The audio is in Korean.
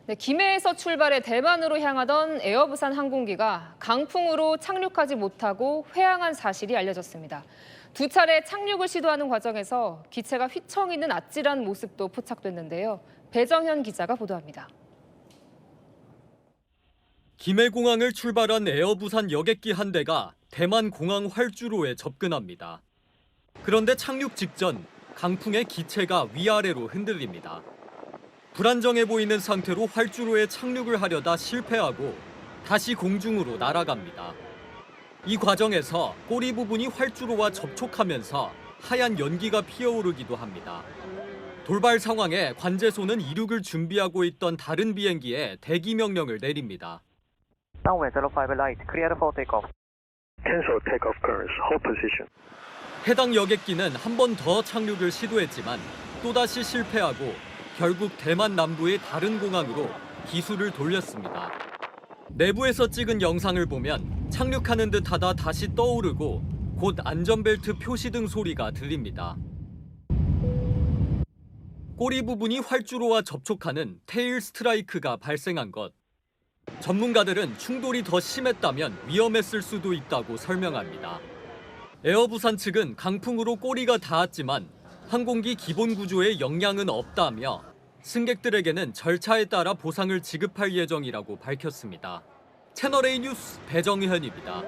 네, 김해에서 출발해 대만으로 향하던 에어부산 항공기가 강풍으로 착륙하지 못하고 회항한 사실이 알려졌습니다. 두 차례 착륙을 시도하는 과정에서 기체가 휘청이는 아찔한 모습도 포착됐는데요. 배정현 기자가 보도합니다. 김해공항을 출발한 에어부산 여객기 한 대가 대만 공항 활주로에 접근합니다. 그런데 착륙 직전 강풍에 기체가 위아래로 흔들립니다. 불안정해 보이는 상태로 활주로에 착륙을 하려다 실패하고 다시 공중으로 날아갑니다. 이 과정에서 꼬리 부분이 활주로와 접촉하면서 하얀 연기가 피어오르기도 합니다. 돌발 상황에 관제소는 이륙을 준비하고 있던 다른 비행기에 대기 명령을 내립니다. Runway 05 light, clear for takeoff. Cancel takeoff currents, hold position. 해당 여객기는 한 번 더 착륙을 시도했지만 또다시 실패하고 결국 대만 남부의 다른 공항으로 기술을 돌렸습니다. 내부에서 찍은 영상을 보면 착륙하는 듯하다 다시 떠오르고 곧 안전벨트 표시등 소리가 들립니다. 꼬리 부분이 활주로와 접촉하는 테일 스트라이크가 발생한 것. 전문가들은 충돌이 더 심했다면 위험했을 수도 있다고 설명합니다. 에어부산 측은 강풍으로 꼬리가 닿았지만 항공기 기본 구조에 영향은 없다며 승객들에게는 절차에 따라 보상을 지급할 예정이라고 밝혔습니다. 채널A 뉴스 배정현입니다.